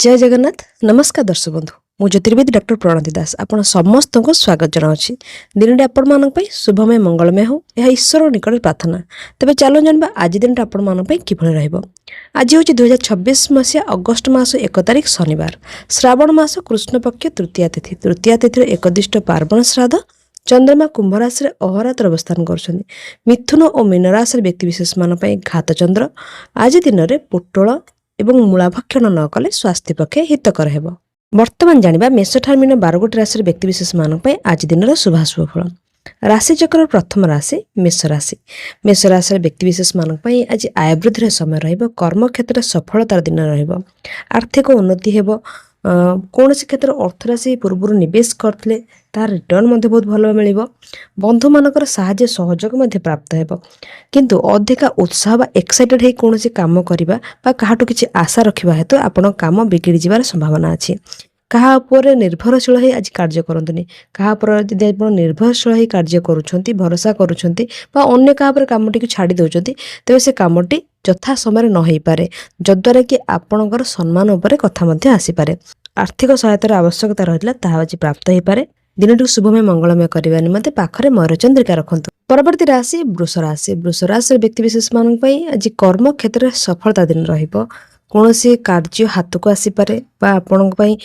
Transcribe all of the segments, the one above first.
जय जगन्नाथ नमस्कार दर्शक बंधु मु ज्योतिर्विद डॉक्टर प्रणति दास आपण समस्त को स्वागत जनावछि दिनटी आपण मानक पई शुभमय मंगलमय हो यह ईश्वर निकट प्रार्थना तबे चलो जानबा आज दिनटा आपण मानक पई किभଳି रहइबो। आज होछि 2026 मसिया अगस्त मास 1 तारिख शनिवार श्रावण मास कृष्ण पक्ष तृतीया तिथि एकदिष्ट पार्वण श्राद्ध चंद्रमा कुंभ राशि अहोरात्र अवस्थान कर मिथुन और मीन राशि व्यक्तिविशेष मान घात चंद्र आज दिन में पोटल एवं मूला भक्षण न कले स्वास्थ्य पक्षे हितकर हेब। वर्तमान जानिबा मेष ठार मीन 12 गोटी राशि व्यक्तिविशेष मान आज दिन शुभाशुभ फल। राशि चक्र प्रथम राशि मेष राशि व्यक्तिविशेष मान आज आय वृद्धि समय रहिबो। कर्म क्षेत्र सफलतार दिन रहिबो। आर्थिक उन्नति हेबो। कौन सी क्षेत्र अर्थराशि पूर्व निवेश करते तार रिटर्न बहुत भल मिल। बंधु मानकर साहाय्य सहयोग प्राप्त हेब किंतु अधिका उत्साह बा एक्साइटेड कौन सी काम करवा काहाटू किसी आशा रखा हेतु आपण काम बिगड़ी जबार संभावना अच्छी। कहा उपर निर्भरशील है आज कार्य करतुनि क्या निर्भरशील है कार्य करुँच भरोसा करुँच क्या कमटी छाड़ी दौरान तेज से कमटी यथा समय न हो पारे जद्वारा कि आपणकर सम्मान उपर कथा आसीपे। आर्थिक सहायतार आवश्यकता रहा आज प्राप्त हो पारे। दिनटी शुभमय मंगलमय करने निमंते पाखरे मयूरचंद्रिका रखंतु। परवर्ती राशि वृष राशि व्यक्तिविशेष मान आज कर्म क्षेत्र में सफलता दिन रहिबो। कौन सी कार्य हाथ को आसीपे आपण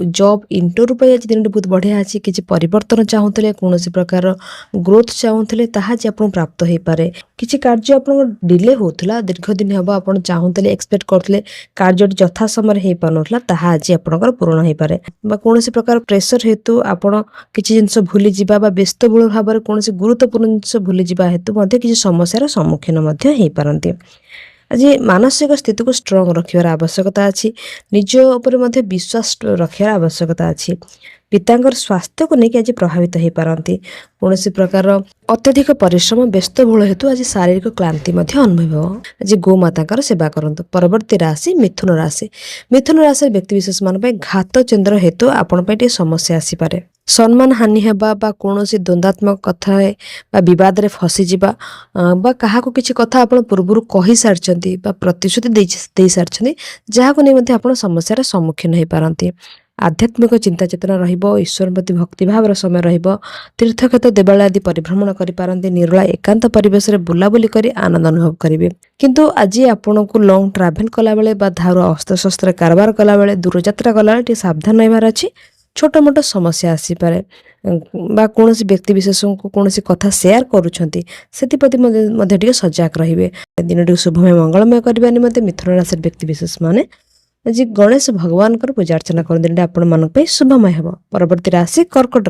जॉब इंटरव्यू आज दिन बहुत बढ़िया अच्छी किसी परिवर्तन चाहूले कौन सी प्रकार ग्रोथ चाहूले ताज आप प्राप्त हो पारे। किसी कार्य आप डिले होता दीर्घ दिन हम आप चाहूले एक्सपेक्ट करते कार्य यथा समय हो पार ताहा आज आपंकर पूरण हो पारे। कौन सी प्रकार प्रेसर हेतु आपण किसी जिनस भूली जावा व्यस्तबहुल भाव में कौन गुरुत्वपूर्ण जिनस भूली जा हेतु किसी समस्यार सम्मुखीन हो पारती। आज मानसिक स्थिति को स्ट्रंग रखार आवश्यकता अच्छी। निज उपर विश्वास रखार आवश्यकता अच्छी। पितांकर स्वास्थ्य को लेकिन आज प्रभावित हो पारती। कौन सी प्रकार अत्यधिक परिश्रम व्यस्तबहुल हेतु आज शारीरिक क्लांति अनुभव हो। आज गोमाता सेवा करंतु। परवर्ती राशि मिथुन राशि व्यक्तिविशेष मान घात चंद्र हेतु आपण समस्या आसीपे। सम्मान हानि हेबा बा कौन सी द्वंद्वात्मक कथा बा विवाद रे फसी जिबा बा कहा को किसी कथा आपण पूर्व कही सारछंती बा प्रतिश्रुति दे सारछंती जहा को नहीं आपण समस्यार सम्मुखीन हो पारती। आध्यात्मिक चिंता चेतना रहिबो। ईश्वर प्रति भक्तिभाव समय रहिबो। तीर्थक्षेत्र देवालय आदि परिभ्रमण करि पारंती। निर्मला एकांत परिवेश रे बुलाबुली करी आनंद अनुभव करिवे। किंतु आज आपण को लॉन्ग ट्रैवल कला बेले बा धार अस्त्र शस्त्र कारबार कला बेले दूर यात्रा कला बेले सावधान रहबार अछि। छोट मोट समस्या आसीपे बा कौन व्यक्ति विशेष को कौन कथा शेयर करुँच से सजग रहिबे। दिन शुभमय मंगलमय करने निमंते मिथुन राशि व्यक्ति विशेष माने आज गणेश भगवान पूजा अर्चना कर दिन आपण मानक शुभमय हेब। परवर्ती राशि कर्कट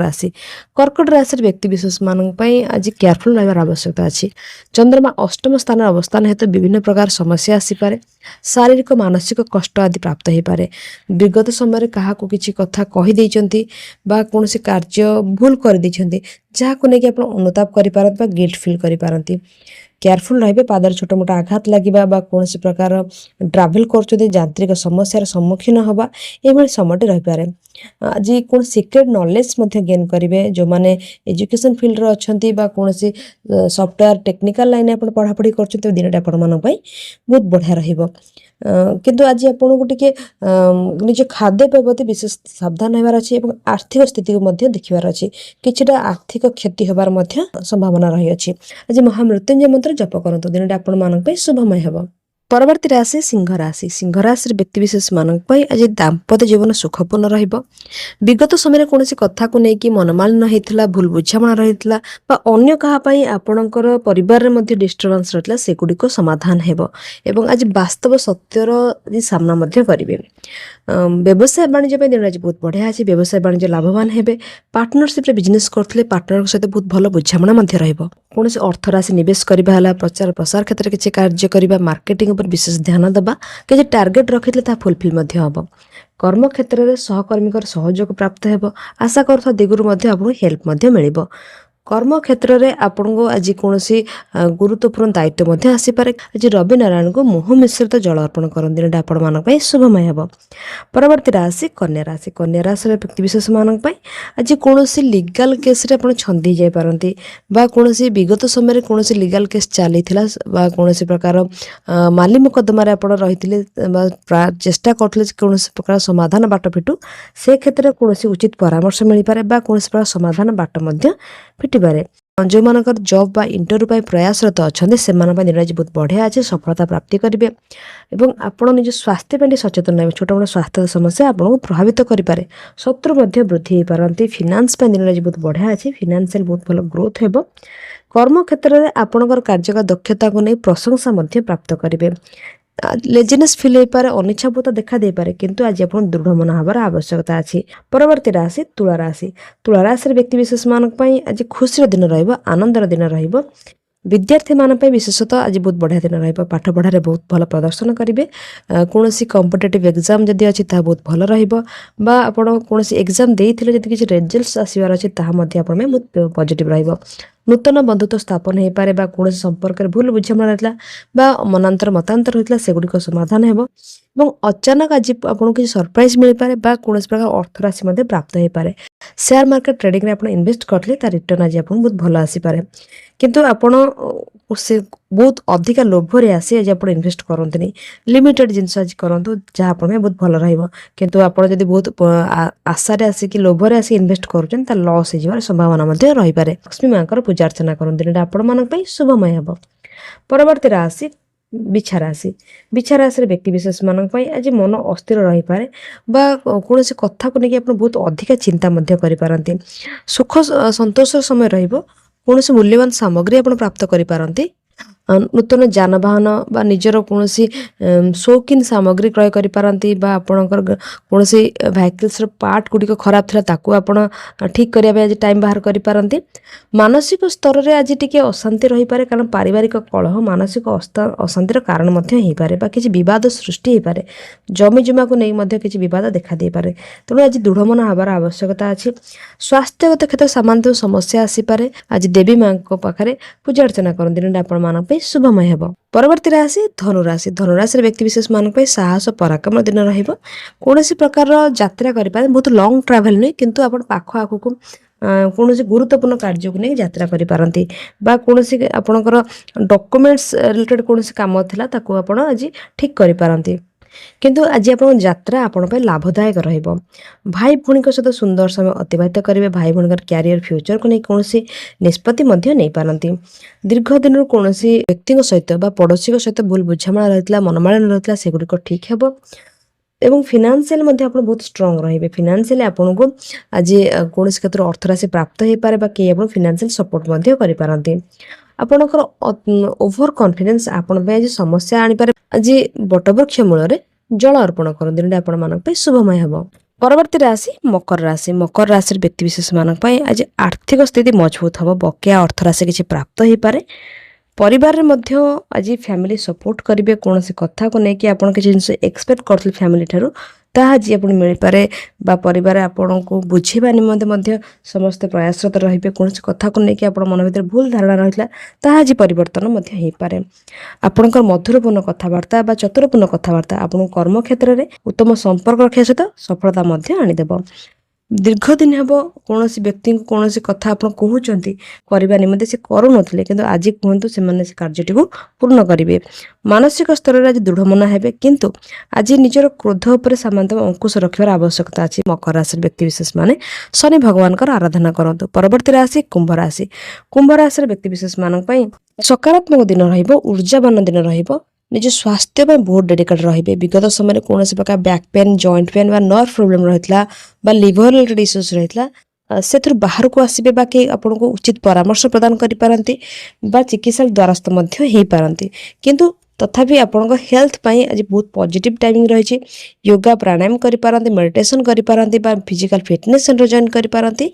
राशि व्यक्ति विशेष मानक आज केयरफुल रहार आवश्यकता अच्छी। चंद्रमा अष्टम स्थान अवस्थान हेतु विभिन्न प्रकार समस्या आसीपे। शारीरिक मानसिक कष्ट आदि प्राप्त हो पारे। विगत समय क्या किसी कथा कहीदे बा कौन कार्य भूल कर जहाँ को लेकिन आप अनुताप कर गिल्ट फील करी। केयरफुल रहिबे। पादर छोट मोट आघात लगे बा कौन प्रकार ट्रावेल कर यांत्रिक समस्यार सम्मुखीन हवा ये समय रही पारे। आज कौन सीक्रेट नॉलेज गेन करेंगे जो मैंने एजुकेशन फील्ड अच्छी कौन सॉफ्टवेयर टेक्निकल लाइन आप पढ़ापढ़ी कर दिन आपण बहुत बढ़िया रहिबो। किंतु आज आपन को टिके निज खाद्य प्रति विशेष सावधान होबार अछि। आर्थिक स्थिति को देखिबार अछि। किछिटा आर्थिक क्षति होबार संभावना रही अछि। आज महामृत्युंजय मंत्र जप करंतु दिन आपण मानक शुभमय हेबो। परवर्ती राशि सिंह राशि व्यक्तिविशेष मानक आज दाम्पत्य जीवन सुखपूर्ण रहिबो। विगत समय कौन कथा को लेकिन मनमालिन्य होता भूल बुझामणा रही अन्य कहापाई आपणकर परिवार में डिस्टर्बांस रहा सेगुड़िक समाधान हेबो एवं आज वास्तव सत्यर सामना करेंगे। व्यवसाय वाणिज्य दिन आज बहुत बढ़िया अच्छी। व्यवसाय वाणिज्य लाभवान हेबे। पार्टनरशिप बिजनेस करते पार्टनर सहित बहुत भल बुझामणा रहिबो। कौन अर्थ राशि निवेश करवा प्रचार प्रसार क्षेत्र में किसी कार्य करवा मार्केटिंग पर विशेष ध्यान देवा किसी टार्गेट रखी फुलफिल हम। कर्म क्षेत्र में सहकर्मी सहयोग प्राप्त हेब। आशा कर दिगुर आपको हेल्प मिल। कर्म क्षेत्र में आपण को आज कौन गुरुत्वपूर्ण दायित्व आसीपे। आज रवि नारायण को मुह मिश्रित जल अर्पण करते दिन आपण मान शुभमय हे। परवर्ती राशि कन्या राशि। कन्या राशि व्यक्तिशेष मान आज कौन लीगल केस छंदी जाई पारती कौन विगत समय कौन लीगल केस चली कौन प्रकार माली मुकदमा रही चेष्टा करते कौन प्रकार समाधान बाट फिटू से क्षेत्र में कौन उचित परामर्श मिल पारे कौन प्रकार समाधान बाट फिटी पारे। जो मानकर जॉब बा इंटरव्यू प्रयासरत अच्छा से दिन आज बहुत बढ़िया अच्छे सफलता प्राप्ति करेंगे। एवं आपण निज स्वास्थ्य पे सचेतन रहे। छोट मोट स्वास्थ्य समस्या आपको प्रभावित करें। शत्रु वृद्धि हो पारती। फिनान्स दिन आज बहुत बढ़िया अच्छे फिनान्शियल बहुत भल ग्रोथ हो। कर्म क्षेत्र में आपणकर कार्य दक्षता को नहीं प्रशंसा प्राप्त करेंगे। लेजिनेस फिल हो पारे अनिच्छापता देखा दे पारे किंतु आज आप दृढ़ मन हबार आवश्यकता अच्छी। परवर्ती राशि तुला राशि। तुला राशि व्यक्तिशेष मानक आज खुशी दिन रनंदर दिन रहिबो। विद्यार्थी मान विशेषतः आज बहुत बढ़िया दिन रहिबो। पाठ पढ़ारे बहुत भल प्रदर्शन करेंगे। कौन कॉम्पिटिटिव एग्जाम जदि अच्छी ता बहुत भल रहिबो बा आपण कौन एग्जाम देइथिले जदि किछि रिजल्ट्स आसीबार अच्छी ताहा मध्ये आपण में बहुत पॉजिटिव रहिबो। नूतन बंधुत्व स्थापन हो पारे कौन संपर्क भूल बुझामणा रहा मनांतर मतांतर होता सेगुड़िक समाधान हो। अचानक आज आपको किसी सरप्राइज मिल पारे कौन प्रकार अर्थराशि प्राप्त हो पारे। शेयर मार्केट ट्रेडिंग रे आपण इन्वेस्ट करले तार रिटर्न आज आपको बहुत भल आसीपारे किंतु आपण से बहुत अधिक लोभरे आसी आज आप इन्वेस्ट करते लिमिटेड जिनस आज करूँ जहाँ आप बहुत भल रु आप बहुत आशारे आसिक लोभरे आसिक इन्वेस्ट कर लॉस हो संभावना रही पारे। लक्ष्मी माँ पूजा अर्चना करते आपण मान शुभमय हे। परवर्ती राशि बिछा राशि। बिछा राशि व्यक्तिशेष मान आज मन अस्थिर रही पारे कौन कथा को लेकिन बहुत अधिक चिंता करें। सुख संतोष समय कौन मूल्यवान सामग्री आप प्राप्त करें। नूतन जानवाहन बा निजर कौन शौकीन सामग्री क्रय करें आपणकर कौन भेहिकल्स पार्ट गुड़िक खराब था ताकू आपण ठीक करने आज टाइम बाहर करें। मानसिक स्तर में आज टी अशांति रही पारे कारण पारिवारिक कलह मानसिक अशांतिर कारण हो पारे किसी बद सृष्टि हो पारे। जमी जमा को नहीं किसी बद देखा दे पारे तेणु आज दृढ़ मन हबार आवश्यकता अच्छी। स्वास्थ्यगत क्षेत्र सामान्य समस्या आसीपे आज देवी माँ पाखे पूजा अर्चना करते आपण मान शुभमय हे। परवर्ती राशि धनुराशि। धनुराशि व्यक्तिशेष मान साहस पराक्रम दिन कौन प्रकार यात्रा करें बहुत लॉन्ग ट्रैवल नहीं किंतु आप पाख आखु कौन गुरुत्वपूर्ण कार्य को नहीं यात्रा करें कौन आपणकर डॉक्यूमेंट्स रिलेटेड कौन काम था ताकू आज ठीक करें किंतु आज आप यात्रा आपण लाभदायक रहिबो। भाई भौणी सहित सुंदर समय अतिबाहित करेंगे। भाई भौणी क्यारियर फ्यूचर को नहीं कौन निष्पत्ति नहीं पारती। दीर्घ दिन कौन व्यक्ति सहित पड़ोशी सहित भूल बुझामणा रही मनमालन रही सेगुड़िक ठीक हे। एवं फिनान्शियल आप बहुत स्ट्रंग रही। फिनान्शियल आपन को आज कौन क्षेत्र अर्थराशि प्राप्त हो पारे कई आप फिनान्शियल सपोर्ट करें। आपणकर ओभर कॉन्फिडेंस आपण आज समस्या आनीपारे। आज बटवृक्ष मूल जल अर्पण करते आपण मान शुभमय हे। परवर्ती राशि मकर राशि। मकर राशि व्यक्तिशेष मान आज आर्थिक स्थिति मजबूत हम बकेया अर्थराशि किसी प्राप्त हो पारे। परिवार मध्य आज फैमिली सपोर्ट करेंगे कौन कथा को लेकिन आप जिन एक्सपेक्ट करते फैमिली ठारू ताहा आज आप मिल पारे परिवार आपण को बुझेबा निमंते समस्त प्रयासरत रहिबे। कौन कथा को लेकिन आप मन भर भूल धारणा रही ताहा आज परिवर्तन हो पारे। आपणकर मधुरपूर्ण कथबार्ता बा चतुरपूर्ण कथबार्ता आपन कर्म क्षेत्र में उत्तम संपर्क रखा सहित सफलता आनीदेव। दीर्घ दिन हम कौन व्यक्ति को कौन कथा आप कहते करने निमंते से करू नथिले किंतु आज कहतु से कार्यटी को पूर्ण करेंगे। मानसिक स्तर में आज दृढ़ मन हे किंतु आज निजर क्रोध उपर सामान्य अंकुश रखार आवश्यकता अच्छी। मकर राशि व्यक्तिशेष माने शनि भगवान आराधना करंतु। परवर्ती राशि कुंभ राशि। कुंभ राशि व्यक्तिशेष मान सकारात्मक दिन ऊर्जावान दिन रहिबो। निज स्वास्थ्य में बहुत डेडिकेट रहिबे। विगत समय कौन प्रकार बैक पेन जॉइंट पेन बा नर्व प्रोब्लेम रहितला बा लिवर रिलेटेड इश्यूज रहितला से बाहर को आसबे बाकी आपको उचित परामर्श प्रदान करि पारंती बा चिकित्सा द्वारस्थ मध्य हो पारंती किंतु तथापि आपण हेल्थ पाई आज बहुत पॉजिटिव टाइमिंग रही। योगा प्राणायाम करि पारंती मेडिटेशन करि पारंती बा फिजिकल फिटनेस सेंटर जॉइन करि पारंती।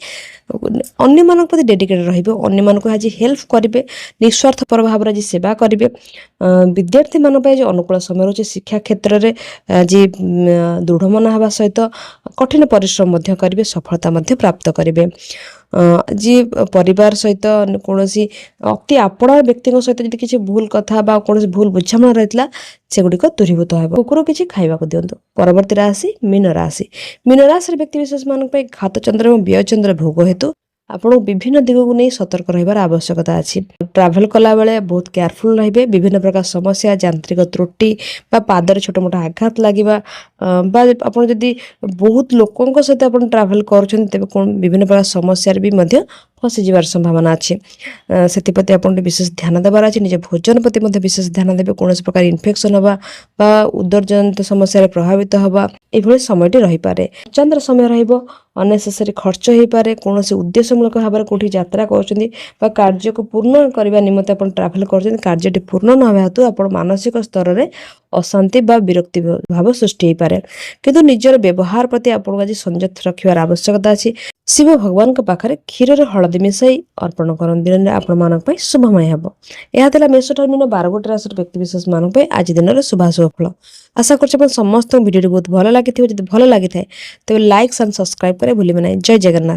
अन्य मानक प्रति डेडिकेटेड रहिबे। अन्य मानक आज हेल्प करिवे निस्वार्थपर भाव आज सेवा करिवे। विद्यार्थी मान आज अनुकूल समय रही। शिक्षा क्षेत्र में आज दृढ़ मन हवा सहित कठिन परिश्रम करेंगे सफलता प्राप्त करेंगे। जी परिवार सहित कौन अति आपण व्यक्ति सहित जब किसी भूल कथा बा कौन भूल बुझामणा रही सेगुड़िक दूरीभूत हो कुकुर किसी खाइबा दिंतु। परवर्ती राशि मीन राशि। मीन राशि व्यक्ति विशेष मान घात चंद्र और व्यय चंद्र भोग हेतु आपको विभिन्न दिग को नहीं सतर्क रही आवश्यकता अच्छी। ट्राभेल कला बेले बहुत केयरफुल रहिबे। विभिन्न प्रकार समस्या यांत्रिक त्रुटि बा पादर छोट मोट आघात लगे आपड़ जदि बहुत लोकों सहित आप ट्राभेल कर विभिन्न प्रकार समस्या भी फसी जबार संभावना अच्छी। से आप विशेष ध्यान देवार अच्छे। निज भोजन प्रति विशेष ध्यान देवे। कौन प्रकार इन्फेक्शन हवा बा उदरजनित समस्या प्रभावित हवा ये समयटी रही पारे। चंद्र समय रहिबो अनेसेसरी खर्च हो पारे। कौन उद्देश्यमूलक भाव में कौटी यात्रा कर कार्य को पूर्ण करने निमंत आप ट्राभेल कर कार्यटी पूर्ण न हेतु आप मानसिक स्तर में अशांति बा विरक्ति भाव सृष्टि हो पारे। किंतु निजर व्यवहार प्रति आपको आज संयत रखिबार आवश्यकता अच्छी। शिव भगवान पाखे क्षीर में हलदी मिसाई अर्पण कर दिन में आपण शुभमय हम। यह मेष टर्मिन 12 राशि व्यक्ति विशेष मान आज दिन में शुभाशुभ फल। आशा कर समस्त वीडियो बहुत भल लगी। जब भल लगी तेज लाइक एंड सब्सक्राइब करें भूलिए ना। जय जगन्नाथ।